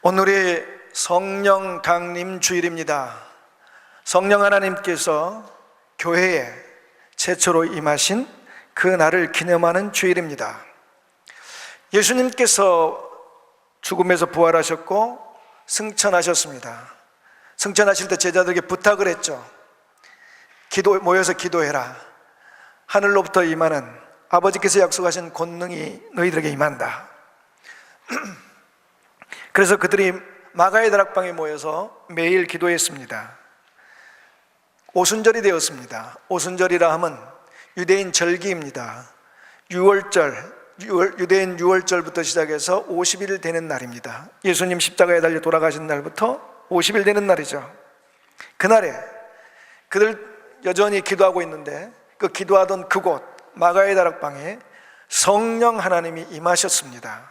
오늘이 성령 강림 주일입니다. 성령 하나님께서 교회에 최초로 임하신 그 날을 기념하는 주일입니다. 예수님께서 죽음에서 부활하셨고 승천하셨습니다. 승천하실 때 제자들에게 부탁을 했죠. 모여서 기도해라. 하늘로부터 임하는 아버지께서 약속하신 권능이 너희들에게 임한다. 그래서 그들이 마가의 다락방에 모여서 매일 기도했습니다. 오순절이 되었습니다. 오순절이라 하면 유대인 절기입니다. 유대인 6월절부터 시작해서 50일 되는 날입니다. 예수님 십자가에 달려 돌아가신 날부터 50일 되는 날이죠. 그날에 그들 여전히 기도하고 있는데 그 기도하던 그곳 마가의 다락방에 성령 하나님이 임하셨습니다.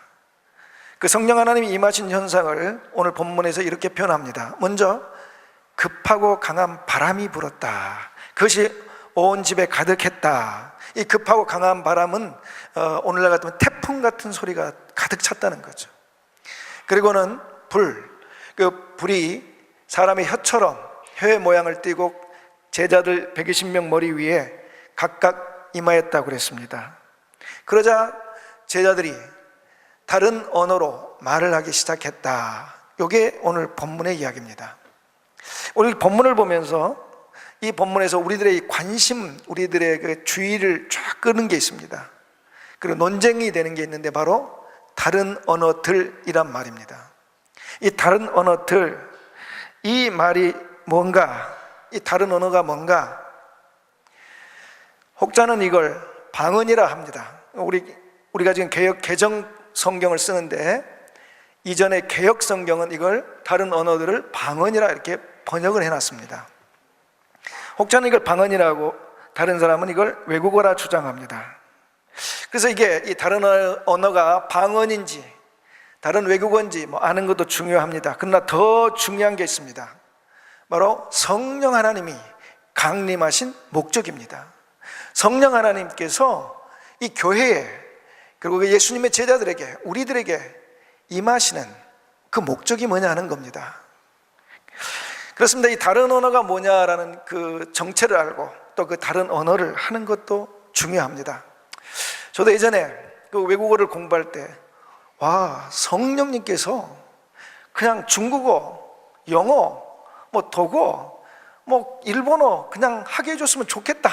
그 성령 하나님이 임하신 현상을 오늘 본문에서 이렇게 표현합니다. 먼저 급하고 강한 바람이 불었다. 그것이 온 집에 가득했다. 이 급하고 강한 바람은 오늘날 같으면 태풍 같은 소리가 가득 찼다는 거죠. 그리고는 그 불이 사람의 혀의 모양을 띠고 제자들 120명 머리 위에 각각 임하였다고 그랬습니다. 그러자 제자들이 다른 언어로 말을 하기 시작했다. 이게 오늘 본문의 이야기입니다. 우리 본문을 보면서 이 본문에서 우리들의 관심, 우리들의 그 주의를 쫙 끄는 게 있습니다. 그리고 논쟁이 되는 게 있는데 바로 다른 언어들이란 말입니다. 이 다른 언어들, 이 말이 뭔가, 이 다른 언어가 뭔가, 혹자는 이걸 방언이라 합니다. 우리가 지금 개정 성경을 쓰는데 이전에 개역 성경은 이걸 다른 언어들을 방언이라 이렇게 번역을 해놨습니다. 혹자는 이걸 방언이라고, 다른 사람은 이걸 외국어라 주장합니다. 그래서 이게 이 다른 언어가 방언인지 다른 외국어인지 아는 것도 중요합니다. 그러나 더 중요한 게 있습니다. 바로 성령 하나님이 강림하신 목적입니다. 성령 하나님께서 이 교회에, 그리고 예수님의 제자들에게, 우리들에게 임하시는 그 목적이 뭐냐 하는 겁니다. 그렇습니다. 이 다른 언어가 뭐냐라는 그 정체를 알고 또 그 다른 언어를 하는 것도 중요합니다. 저도 예전에 그 외국어를 공부할 때, 성령님께서 그냥 중국어, 영어, 독어, 일본어 그냥 하게 해줬으면 좋겠다.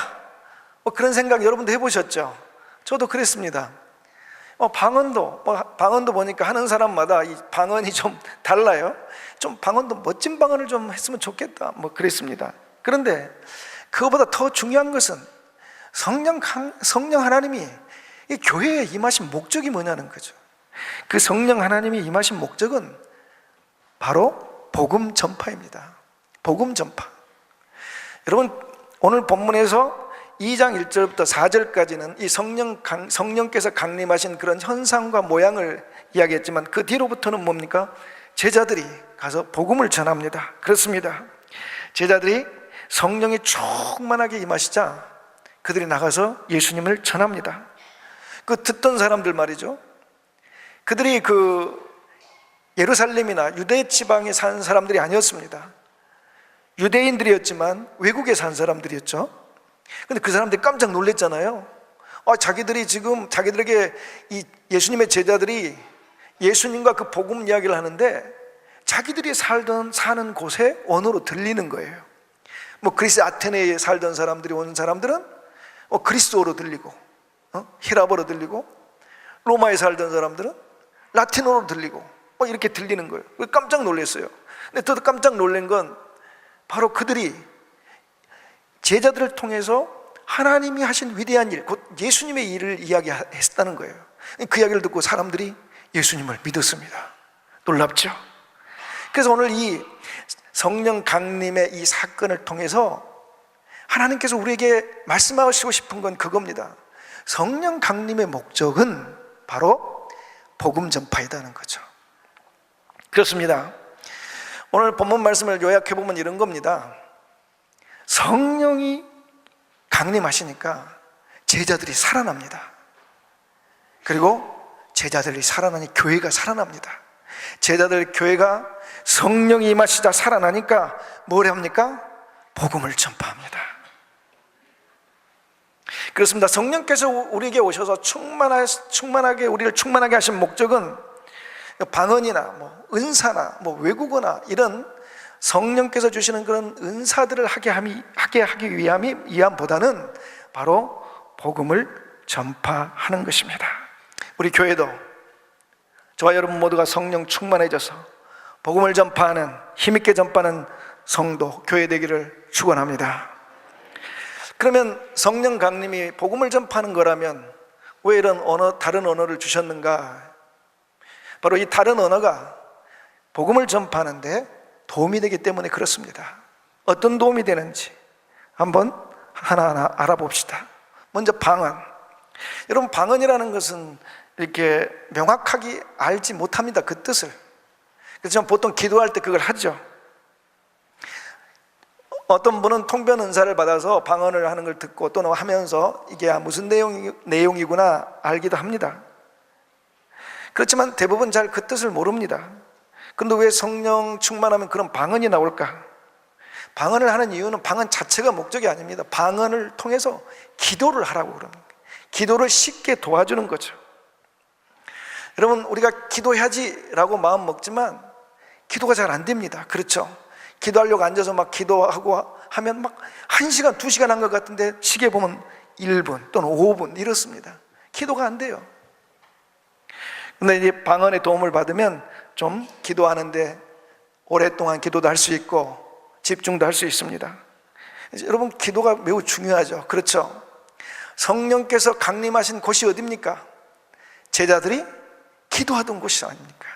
그런 생각 여러분도 해보셨죠? 저도 그랬습니다. 방언도 보니까 하는 사람마다 이 방언이 좀 달라요. 좀 방언도 멋진 방언을 좀 했으면 좋겠다. 그랬습니다. 그런데 그거보다 더 중요한 것은 성령 하나님이 이 교회에 임하신 목적이 뭐냐는 거죠. 그 성령 하나님이 임하신 목적은 바로 복음 전파입니다. 복음 전파. 여러분, 오늘 본문에서 2장 1절부터 4절까지는 이 성령께서 강림하신 그런 현상과 모양을 이야기했지만 그 뒤로부터는 뭡니까? 제자들이 가서 복음을 전합니다. 그렇습니다. 제자들이 성령이 충만하게 임하시자 그들이 나가서 예수님을 전합니다. 그 듣던 사람들 말이죠. 그들이 그 예루살렘이나 유대 지방에 사는 사람들이 아니었습니다. 유대인들이었지만 외국에 산 사람들이었죠. 근데 그 사람들이 깜짝 놀랐잖아요. 자기들에게 이 예수님의 제자들이 예수님과 그 복음 이야기를 하는데 자기들이 사는 곳의 언어로 들리는 거예요. 그리스 아테네에 살던 사람들이 온 사람들은 그리스어로 들리고, 히라버로 들리고, 로마에 살던 사람들은 라틴어로 들리고, 이렇게 들리는 거예요. 깜짝 놀랐어요. 근데 더 깜짝 놀란 건 바로 그들이 제자들을 통해서 하나님이 하신 위대한 일, 곧 예수님의 일을 이야기했다는 거예요. 그 이야기를 듣고 사람들이 예수님을 믿었습니다. 놀랍죠? 그래서 오늘 이 성령 강림의 이 사건을 통해서 하나님께서 우리에게 말씀하시고 싶은 건 그겁니다. 성령 강림의 목적은 바로 복음 전파이다는 거죠. 그렇습니다. 오늘 본문 말씀을 요약해보면 이런 겁니다. 성령이 강림하시니까 제자들이 살아납니다. 그리고 제자들이 살아나니 교회가 살아납니다. 제자들 교회가 성령이 임하시자 살아나니까 뭘 합니까? 복음을 전파합니다. 그렇습니다. 성령께서 우리에게 오셔서 충만하게 우리를 충만하게 하신 목적은 방언이나 은사나 외국어나 이런 성령께서 주시는 그런 은사들을 하게 하기 위함보다는 바로 복음을 전파하는 것입니다. 우리 교회도 저와 여러분 모두가 성령 충만해져서 복음을 전파하는, 힘있게 전파하는 성도, 교회 되기를 축원합니다. 그러면 성령 강림이 복음을 전파하는 거라면 왜 이런 다른 언어를 주셨는가? 바로 이 다른 언어가 복음을 전파하는데 도움이 되기 때문에 그렇습니다. 어떤 도움이 되는지 한번 하나하나 알아봅시다. 먼저 방언. 여러분, 방언이라는 것은 이렇게 명확하게 알지 못합니다. 그 뜻을. 그래서 보통 기도할 때 그걸 하죠. 어떤 분은 통변 은사를 받아서 방언을 하는 걸 듣고 또는 하면서 이게 무슨 내용이구나 알기도 합니다. 그렇지만 대부분 잘 그 뜻을 모릅니다. 그런데 왜 성령 충만하면 그런 방언이 나올까? 방언을 하는 이유는 방언 자체가 목적이 아닙니다. 방언을 통해서 기도를 하라고 그럽니다. 기도를 쉽게 도와주는 거죠. 여러분, 우리가 기도해야지라고 마음 먹지만 기도가 잘 안 됩니다. 그렇죠? 기도하려고 앉아서 막 기도하고 하면 막 1시간, 2시간 한 것 같은데 시계 보면 1분 또는 5분 이렇습니다. 기도가 안 돼요. 근데 이제 방언의 도움을 받으면 좀 기도하는데 오랫동안 기도도 할 수 있고 집중도 할 수 있습니다. 여러분, 기도가 매우 중요하죠. 그렇죠? 성령께서 강림하신 곳이 어디입니까? 제자들이 기도하던 곳이 아닙니까?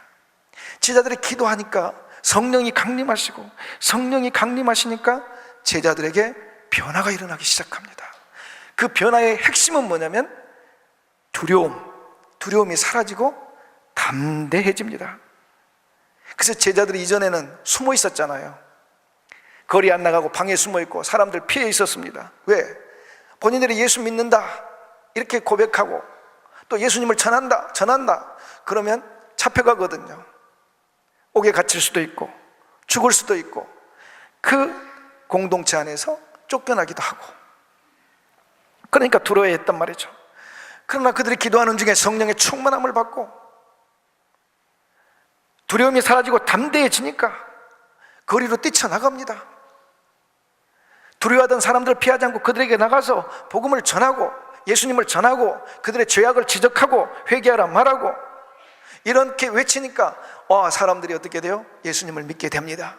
제자들이 기도하니까 성령이 강림하시고, 성령이 강림하시니까 제자들에게 변화가 일어나기 시작합니다. 그 변화의 핵심은 뭐냐면 두려움이 사라지고 담대해집니다. 그래서 제자들이 이전에는 숨어 있었잖아요. 거리 안 나가고 방에 숨어 있고 사람들 피해 있었습니다. 왜? 본인들이 예수 믿는다 이렇게 고백하고 또 예수님을 전한다 그러면 잡혀가거든요. 옥에 갇힐 수도 있고 죽을 수도 있고 그 공동체 안에서 쫓겨나기도 하고, 그러니까 두려워했단 말이죠. 그러나 그들이 기도하는 중에 성령의 충만함을 받고 두려움이 사라지고 담대해지니까 거리로 뛰쳐나갑니다. 두려워하던 사람들을 피하지 않고 그들에게 나가서 복음을 전하고 예수님을 전하고 그들의 죄악을 지적하고 회개하라 말하고 이렇게 외치니까 사람들이 어떻게 돼요? 예수님을 믿게 됩니다.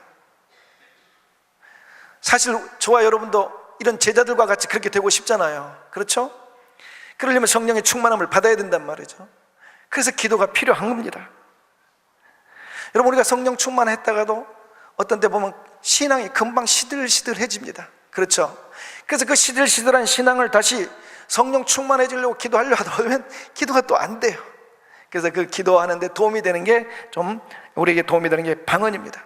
사실 저와 여러분도 이런 제자들과 같이 그렇게 되고 싶잖아요. 그렇죠? 그러려면 성령의 충만함을 받아야 된단 말이죠. 그래서 기도가 필요한 겁니다. 여러분, 우리가 성령 충만했다가도 어떤 때 보면 신앙이 금방 시들시들해집니다. 그렇죠? 그래서 그 시들시들한 신앙을 다시 성령 충만해지려고 기도하려고 하다 보면 기도가 또 안 돼요. 그래서 그 기도하는데 도움이 되는 게 우리에게 도움이 되는 게 방언입니다.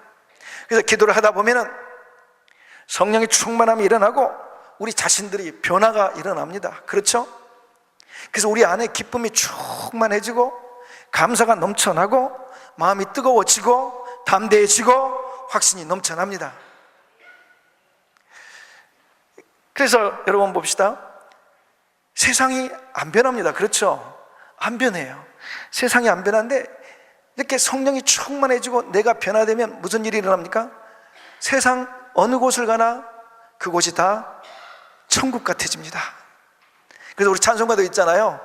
그래서 기도를 하다 보면은 성령의 충만함이 일어나고 우리 자신들이 변화가 일어납니다. 그렇죠? 그래서 우리 안에 기쁨이 충만해지고 감사가 넘쳐나고 마음이 뜨거워지고 담대해지고 확신이 넘쳐납니다. 그래서 여러분 봅시다. 세상이 안 변합니다. 그렇죠? 안 변해요. 세상이 안 변하는데 이렇게 성령이 충만해지고 내가 변화되면 무슨 일이 일어납니까? 세상 어느 곳을 가나 그곳이 다 천국 같아집니다. 그래서 우리 찬송가도 있잖아요.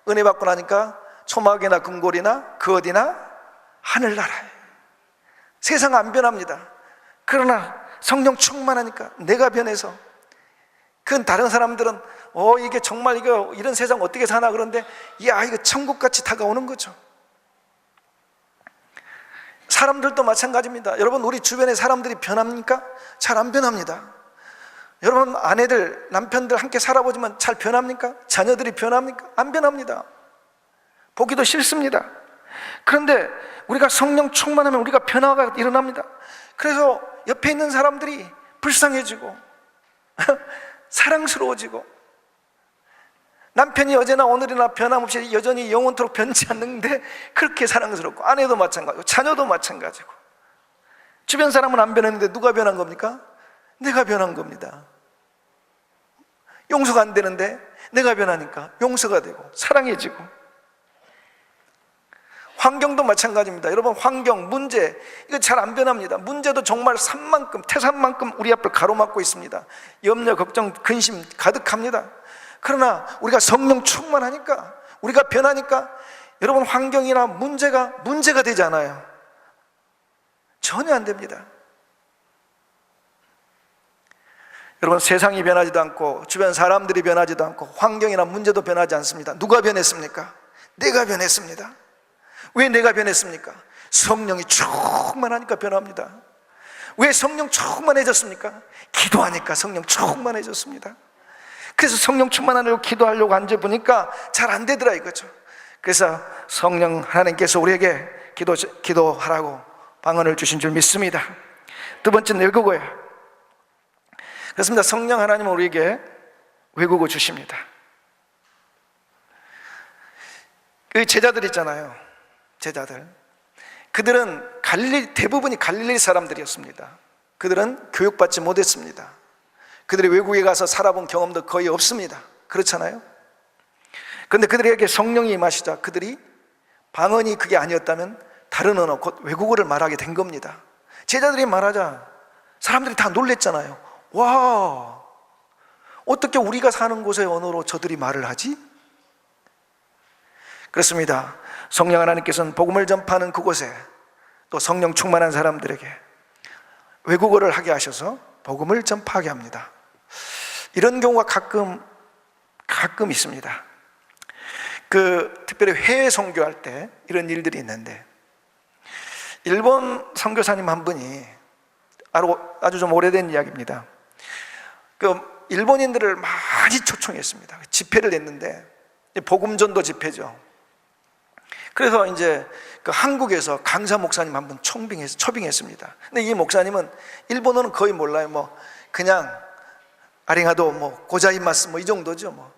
은혜 받고 나니까 초막이나 금골이나 그 어디나 하늘나라에. 세상 안 변합니다. 그러나 성령 충만하니까 내가 변해서, 그건 다른 사람들은 이게 정말 이런 세상 어떻게 사나 그런데 이거 천국같이 다가오는 거죠. 사람들도 마찬가지입니다. 여러분, 우리 주변의 사람들이 변합니까? 잘 안 변합니다. 여러분, 아내들, 남편들 함께 살아보지만 잘 변합니까? 자녀들이 변합니까? 안 변합니다. 보기도 싫습니다. 그런데 우리가 성령 충만하면 우리가 변화가 일어납니다. 그래서 옆에 있는 사람들이 불쌍해지고 사랑스러워지고 남편이 어제나 오늘이나 변함없이 여전히 영원토록 변치 않는데 그렇게 사랑스럽고, 아내도 마찬가지고 자녀도 마찬가지고. 주변 사람은 안 변했는데 누가 변한 겁니까? 내가 변한 겁니다. 용서가 안 되는데 내가 변하니까 용서가 되고 사랑해지고. 환경도 마찬가지입니다. 여러분, 환경, 문제, 이거 잘 안 변합니다. 문제도 정말 산만큼, 태산만큼 우리 앞을 가로막고 있습니다. 염려, 걱정, 근심 가득합니다. 그러나 우리가 성령 충만하니까, 우리가 변하니까 여러분, 환경이나 문제가 되지 않아요. 전혀 안 됩니다. 여러분, 세상이 변하지도 않고 주변 사람들이 변하지도 않고 환경이나 문제도 변하지 않습니다. 누가 변했습니까? 내가 변했습니다. 왜 내가 변했습니까? 성령이 충만하니까 변합니다. 왜 성령 충만해졌습니까? 기도하니까 성령 충만해졌습니다. 그래서 성령 충만하려고 기도하려고 앉아보니까 잘 안 되더라 이거죠. 그래서 성령 하나님께서 우리에게 기도하라고 방언을 주신 줄 믿습니다. 두 번째는 외국어예요. 그렇습니다. 성령 하나님은 우리에게 외국어 주십니다. 그 제자들 있잖아요. 제자들, 그들은 대부분이 갈릴리 사람들이었습니다. 그들은 교육받지 못했습니다. 그들이 외국에 가서 살아본 경험도 거의 없습니다. 그렇잖아요. 그런데 그들에게 성령이 임하시자 그들이 방언이 그게 아니었다면 다른 언어, 곧 외국어를 말하게 된 겁니다. 제자들이 말하자 사람들이 다 놀랬잖아요. 와, 어떻게 우리가 사는 곳의 언어로 저들이 말을 하지? 그렇습니다. 성령 하나님께서는 복음을 전파하는 그곳에 또 성령 충만한 사람들에게 외국어를 하게 하셔서 복음을 전파하게 합니다. 이런 경우가 가끔 있습니다. 특별히 해외 선교할 때 이런 일들이 있는데, 일본 선교사님 한 분이 아주 좀 오래된 이야기입니다. 일본인들을 많이 초청했습니다. 집회를 냈는데, 복음전도 집회죠. 그래서 이제 한국에서 강사 목사님 한 분 초빙했습니다. 근데 이 목사님은 일본어는 거의 몰라요. 그냥 아리가도 고자이마스 이 정도죠.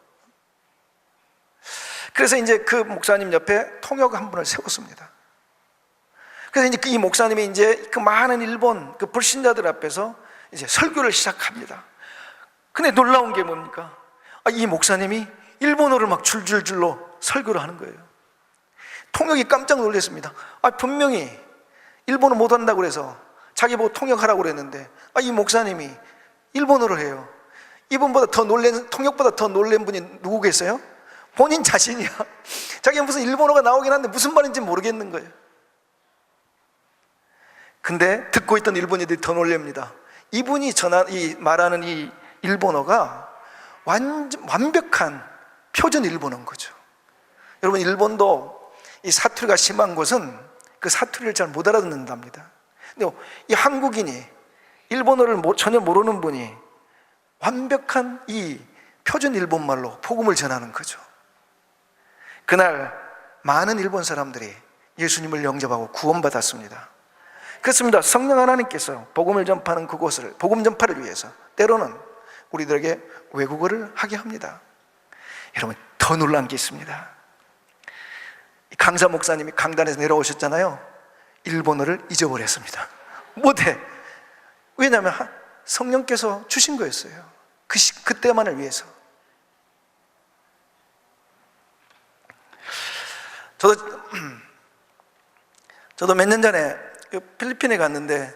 그래서 이제 그 목사님 옆에 통역 한 분을 세웠습니다. 그래서 이제 이 목사님이 이제 그 많은 일본 불신자들 앞에서 이제 설교를 시작합니다. 근데 놀라운 게 뭡니까? 이 목사님이 일본어를 막 줄줄줄로 설교를 하는 거예요. 통역이 깜짝 놀랐습니다. 분명히 일본어 못한다고 그래서 자기 보고 통역하라고 그랬는데 이 목사님이 일본어를 해요. 이분보다 더 통역보다 더 놀란 분이 누구 계세요? 본인 자신이야. 자기가 무슨 일본어가 나오긴 한데 무슨 말인지 모르겠는 거예요. 근데 듣고 있던 일본인들이 더 놀랍니다. 이분이 말하는 이 일본어가 완벽한 표준 일본어인 거죠. 여러분, 일본도 이 사투리가 심한 곳은 그 사투리를 잘 못 알아듣는답니다. 근데 이 한국인이 일본어를 전혀 모르는 분이 완벽한 이 표준 일본말로 복음을 전하는 거죠. 그날 많은 일본 사람들이 예수님을 영접하고 구원받았습니다. 그렇습니다. 성령 하나님께서 복음을 전파하는 그곳을, 복음 전파를 위해서 때로는 우리들에게 외국어를 하게 합니다. 여러분, 더 놀란 게 있습니다. 강사 목사님이 강단에서 내려오셨잖아요. 일본어를 잊어버렸습니다. 못해. 왜냐하면 성령께서 주신 거였어요. 그때만을 위해서. 저도 몇 년 전에 필리핀에 갔는데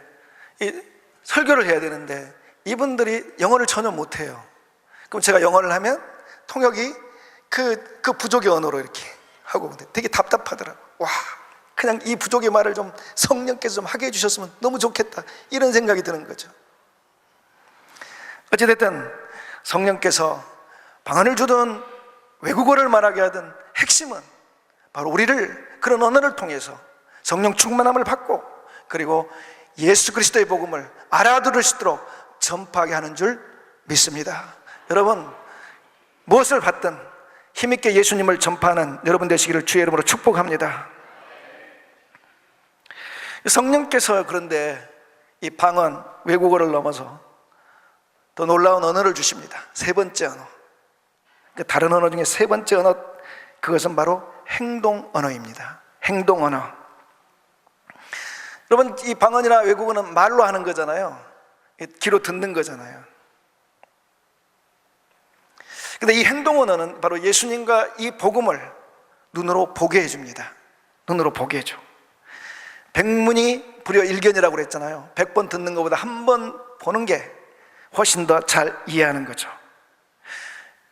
설교를 해야 되는데 이분들이 영어를 전혀 못해요. 그럼 제가 영어를 하면 통역이 그 부족의 언어로 이렇게 하고, 근데 되게 답답하더라고. 와, 그냥 이 부족의 말을 좀 성령께서 좀 하게 해주셨으면 너무 좋겠다, 이런 생각이 드는 거죠. 어찌됐든 성령께서 방언을 주든 외국어를 말하게 하든 핵심은 바로 우리를 그런 언어를 통해서 성령 충만함을 받고, 그리고 예수 그리스도의 복음을 알아들을 수 있도록 전파하게 하는 줄 믿습니다. 여러분, 무엇을 받든 힘있게 예수님을 전파하는 여러분 되시기를 주의 이름으로 축복합니다. 성령께서 그런데 이 방언, 외국어를 넘어서 더 놀라운 언어를 주십니다. 세 번째 언어, 그 다른 언어 중에 세 번째 언어, 그것은 바로 행동 언어입니다. 행동 언어. 여러분, 이 방언이나 외국어는 말로 하는 거잖아요. 귀로 듣는 거잖아요. 근데 이 행동 언어는 바로 예수님과 이 복음을 눈으로 보게 해줍니다. 눈으로 보게 해줘. 백문이 불여 일견이라고 그랬잖아요. 100번 듣는 것보다 한 번 보는 게 훨씬 더 잘 이해하는 거죠.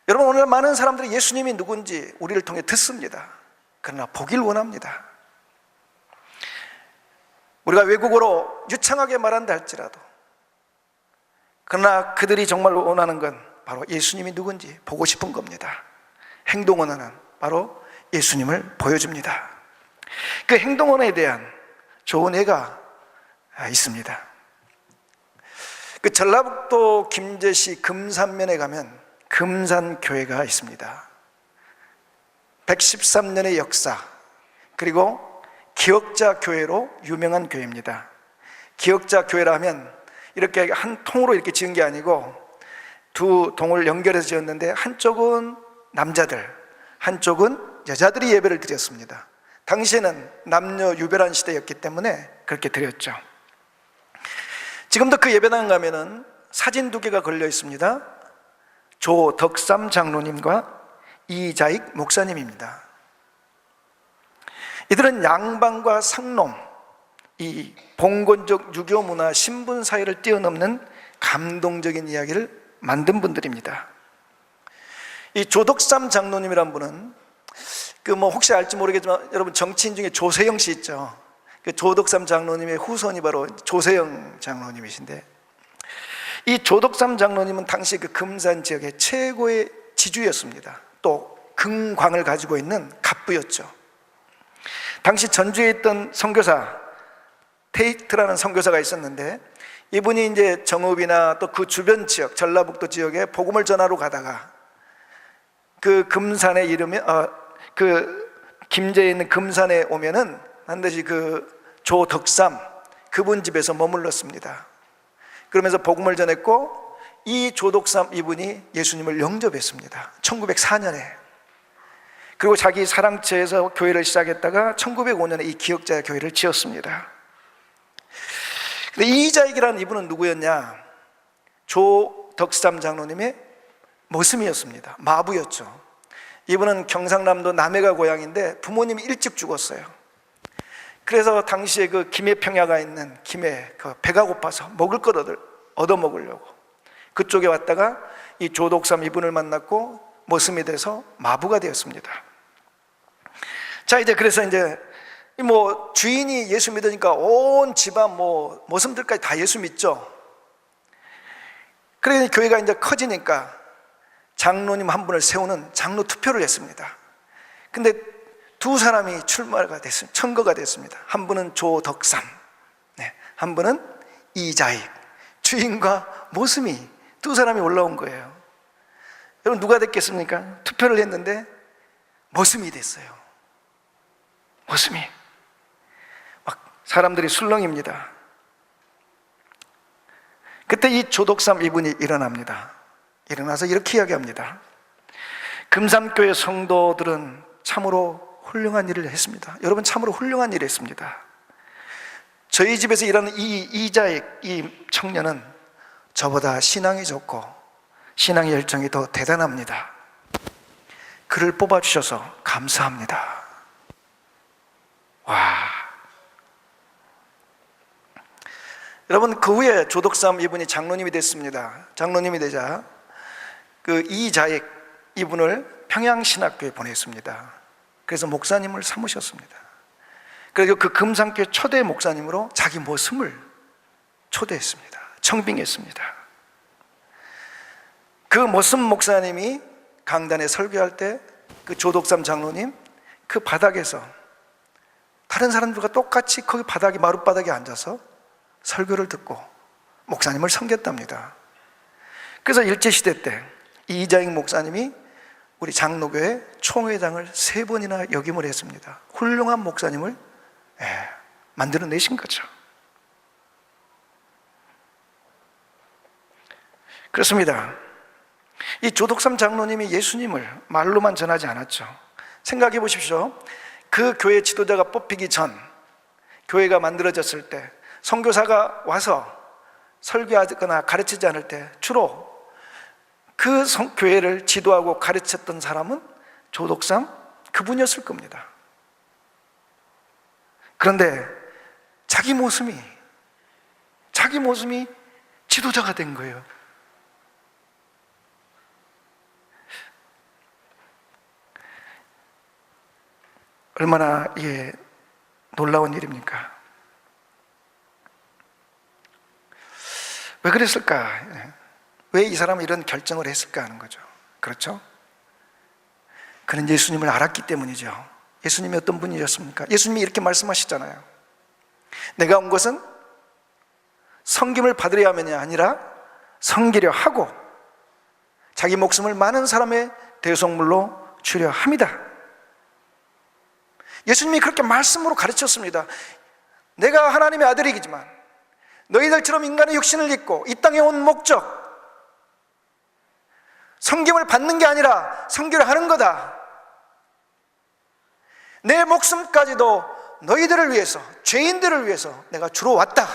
여러분, 오늘 많은 사람들이 예수님이 누군지 우리를 통해 듣습니다. 그러나 보길 원합니다. 우리가 외국어로 유창하게 말한다 할지라도, 그러나 그들이 정말 원하는 건 바로 예수님이 누군지 보고 싶은 겁니다. 행동 언어는 바로 예수님을 보여줍니다. 그 행동 언어에 대한 좋은 예가 있습니다. 그 전라북도 김제시 금산면에 가면 금산교회가 있습니다. 113년의 역사, 그리고 기역자 교회로 유명한 교회입니다. 기역자 교회라 하면 이렇게 한 통으로 이렇게 지은 게 아니고 두 동을 연결해서 지었는데, 한쪽은 남자들, 한쪽은 여자들이 예배를 드렸습니다. 당시에는 남녀 유별한 시대였기 때문에 그렇게 드렸죠. 지금도 그 예배당 가면은 사진 2개가 걸려 있습니다. 조덕삼 장로님과 이자익 목사님입니다. 이들은 양반과 상놈, 이 봉건적 유교 문화 신분 사이를 뛰어넘는 감동적인 이야기를 만든 분들입니다. 이 조덕삼 장로님이란 분은 혹시 알지 모르겠지만 여러분, 정치인 중에 조세영 씨 있죠. 그 조덕삼 장로님의 후손이 바로 조세영 장로님이신데, 이 조덕삼 장로님은 당시 그 금산 지역의 최고의 지주였습니다. 또 금광을 가지고 있는 갑부였죠. 당시 전주에 있던 선교사 테이트라는 선교사가 있었는데, 이분이 이제 정읍이나 또 그 주변 지역, 전라북도 지역에 복음을 전하러 가다가 그 금산에 그 김제에 있는 금산에 오면은 반드시 그 조덕삼 그분 집에서 머물렀습니다. 그러면서 복음을 전했고, 이 조덕삼 이분이 예수님을 영접했습니다. 1904년에. 그리고 자기 사랑채에서 교회를 시작했다가 1905년에 이 기역자 교회를 지었습니다. 근데 이자익이라는 이분은 누구였냐? 조덕삼 장로님의 모습이었습니다. 마부였죠. 이분은 경상남도 남해가 고향인데 부모님이 일찍 죽었어요. 그래서 당시에 그 김해평야가 있는 김해, 그 배가 고파서 먹을 것 얻어 먹으려고 그쪽에 왔다가 이 조덕삼 이분을 만났고 모습이 돼서 마부가 되었습니다. 자, 이제 그래서 이제 주인이 예수 믿으니까 온 집안 모습들까지 다 예수 믿죠. 그래서 교회가 이제 커지니까 장로님 한 분을 세우는 장로 투표를 했습니다. 근데 두 사람이 천거가 됐습니다. 한 분은 조덕삼, 한 분은 이자익. 주인과 모습이 두 사람이 올라온 거예요. 여러분, 누가 됐겠습니까? 투표를 했는데 모습이 됐어요. 모습이 막 사람들이 술렁입니다. 그때 이 조덕삼 이분이 일어납니다. 일어나서 이렇게 이야기합니다. 금산교회 성도들은 참으로 훌륭한 일을 했습니다. 여러분, 참으로 훌륭한 일을 했습니다. 저희 집에서 일하는 이자익 이 청년은 저보다 신앙이 좋고 신앙의 열정이 더 대단합니다. 그를 뽑아주셔서 감사합니다. 와. 여러분, 그 후에 조덕삼 이분이 장로님이 됐습니다. 장로님이 되자 그 이자익 이분을 평양신학교에 보냈습니다. 그래서 목사님을 삼으셨습니다. 그리고 그 금산교회 초대 목사님으로 자기 모습을 초대했습니다. 청빙했습니다. 그 모습 목사님이 강단에 설교할 때 그 조덕삼 장로님 그 바닥에서 다른 사람들과 똑같이 거기 마룻바닥에 앉아서 설교를 듣고 목사님을 섬겼답니다. 그래서 일제시대 때 이자익 목사님이 우리 장로교회 총회장을 3번이나 역임을 했습니다. 훌륭한 목사님을 만들어내신 거죠. 그렇습니다. 이 조덕삼 장로님이 예수님을 말로만 전하지 않았죠. 생각해 보십시오. 그 교회 지도자가 뽑히기 전, 교회가 만들어졌을 때 선교사가 와서 설교하거나 가르치지 않을 때 주로 그 교회를 지도하고 가르쳤던 사람은 조덕삼 그분이었을 겁니다. 그런데 자기 모습이 지도자가 된 거예요. 얼마나 이게 놀라운 일입니까? 왜 그랬을까? 왜 이 사람은 이런 결정을 했을까 하는 거죠. 그렇죠? 그는 예수님을 알았기 때문이죠. 예수님이 어떤 분이셨습니까? 예수님이 이렇게 말씀하시잖아요. 내가 온 것은 섬김을 받으려 함이 아니라 섬기려 하고 자기 목숨을 많은 사람의 대속물로 주려 함이다. 예수님이 그렇게 말씀으로 가르쳤습니다. 내가 하나님의 아들이지만 너희들처럼 인간의 육신을 입고 이 땅에 온 목적, 섬김을 받는 게 아니라 섬기려 하는 거다. 내 목숨까지도 너희들을 위해서, 죄인들을 위해서 내가 주러 왔다.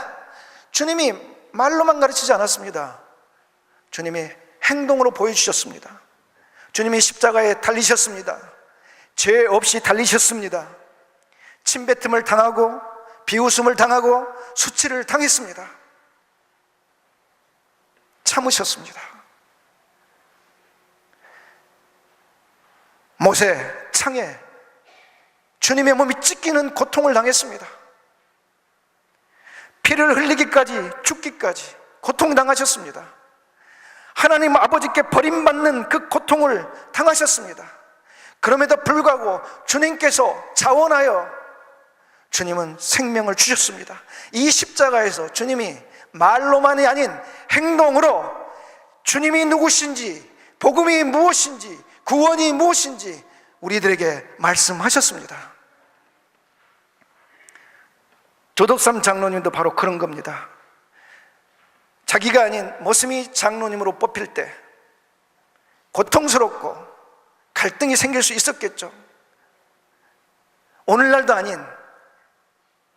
주님이 말로만 가르치지 않았습니다. 주님이 행동으로 보여주셨습니다. 주님이 십자가에 달리셨습니다. 죄 없이 달리셨습니다. 침뱉음을 당하고 비웃음을 당하고 수치를 당했습니다. 참으셨습니다. 못에 창에 주님의 몸이 찢기는 고통을 당했습니다. 피를 흘리기까지 죽기까지 고통당하셨습니다. 하나님 아버지께 버림받는 그 고통을 당하셨습니다. 그럼에도 불구하고 주님께서 자원하여 주님은 생명을 주셨습니다. 이 십자가에서 주님이 말로만이 아닌 행동으로 주님이 누구신지, 복음이 무엇인지, 구원이 무엇인지 우리들에게 말씀하셨습니다. 조덕삼 장로님도 바로 그런 겁니다. 자기가 아닌 모심이 장로님으로 뽑힐 때 고통스럽고 갈등이 생길 수 있었겠죠. 오늘날도 아닌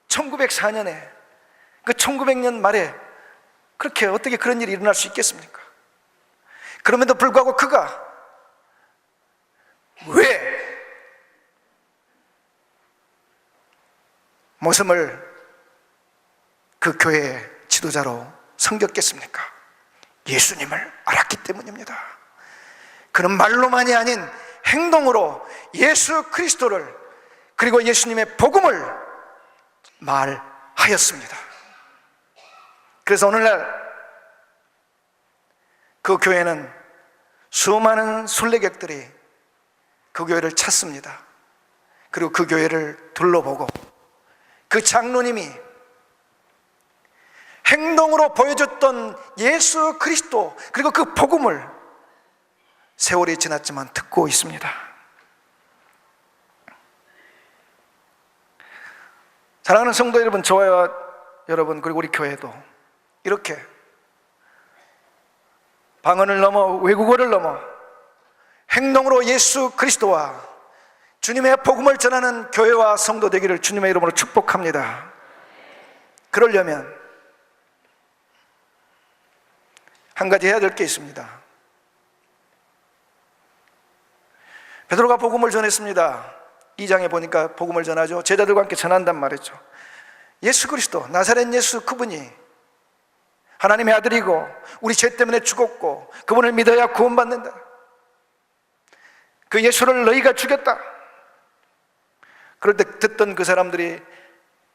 1904년에 그 1900년 말에 그렇게 어떻게 그런 일이 일어날 수 있겠습니까? 그럼에도 불구하고 그가 왜 모심을 그 교회의 지도자로 섬겼겠습니까? 예수님을 알았기 때문입니다. 그는 말로만이 아닌 행동으로 예수 그리스도를, 그리고 예수님의 복음을 말하였습니다. 그래서 오늘날 그 교회는 수많은 순례객들이 그 교회를 찾습니다. 그리고 그 교회를 둘러보고 그 장로님이 행동으로 보여줬던 예수 그리스도, 그리고 그 복음을 세월이 지났지만 듣고 있습니다. 사랑하는 성도 여러분, 저와 여러분, 그리고 우리 교회도 이렇게 방언을 넘어 외국어를 넘어 행동으로 예수 그리스도와 주님의 복음을 전하는 교회와 성도 되기를 주님의 이름으로 축복합니다. 그러려면 한 가지 해야 될 게 있습니다. 베드로가 복음을 전했습니다. 2장에 보니까 복음을 전하죠. 제자들과 함께 전한단 말이죠. 예수 그리스도, 나사렛 예수, 그분이 하나님의 아들이고 우리 죄 때문에 죽었고 그분을 믿어야 구원받는다. 그 예수를 너희가 죽였다. 그럴 때 듣던 그 사람들이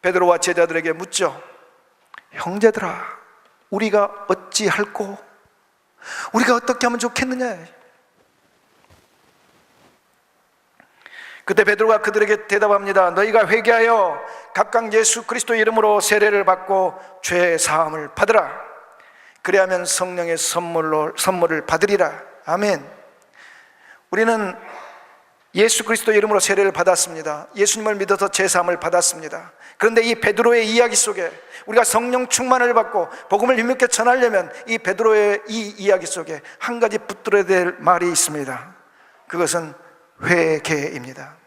베드로와 제자들에게 묻죠. 형제들아, 우리가 어찌할꼬? 우리가 어떻게 하면 좋겠느냐? 그때 베드로가 그들에게 대답합니다. 너희가 회개하여 각각 예수 그리스도의 이름으로 세례를 받고 죄 사함을 받으라. 그리하면 성령의 선물을 받으리라. 아멘. 우리는 예수 그리스도 이름으로 세례를 받았습니다. 예수님을 믿어서 제사함을 받았습니다. 그런데 이 베드로의 이야기 속에 우리가 성령 충만을 받고 복음을 힘있게 전하려면 이 베드로의 이 이야기 속에 한 가지 붙들어야 될 말이 있습니다. 그것은 회개입니다.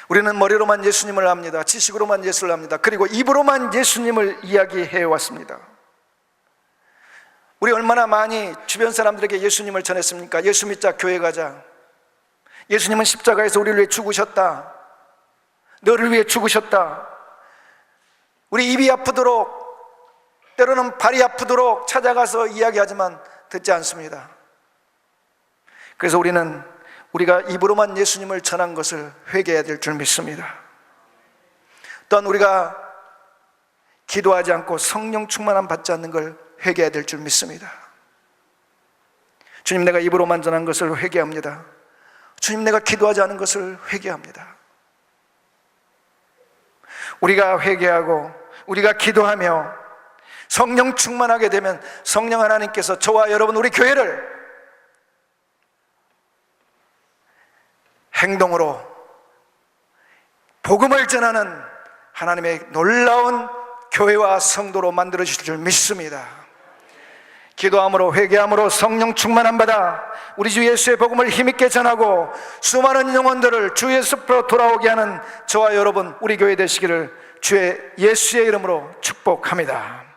우리는 머리로만 예수님을 압니다. 지식으로만 예수를 압니다. 그리고 입으로만 예수님을 이야기해 왔습니다. 우리 얼마나 많이 주변 사람들에게 예수님을 전했습니까? 예수 믿자, 교회 가자. 예수님은 십자가에서 우리를 위해 죽으셨다. 너를 위해 죽으셨다. 우리 입이 아프도록, 때로는 발이 아프도록 찾아가서 이야기하지만 듣지 않습니다. 그래서 우리가 입으로만 예수님을 전한 것을 회개해야 될 줄 믿습니다. 또한 우리가 기도하지 않고 성령 충만함 받지 않는 걸 회개해야 될 줄 믿습니다. 주님, 내가 입으로만 전한 것을 회개합니다. 주님, 내가 기도하지 않은 것을 회개합니다. 우리가 회개하고 우리가 기도하며 성령 충만하게 되면 성령 하나님께서 저와 여러분, 우리 교회를 행동으로 복음을 전하는 하나님의 놀라운 교회와 성도로 만들어 주실 줄 믿습니다. 기도함으로 회개함으로 성령 충만함 받아 우리 주 예수의 복음을 힘있게 전하고 수많은 영혼들을 주 예수 앞으로 돌아오게 하는 저와 여러분, 우리 교회 되시기를 주의 예수의 이름으로 축복합니다.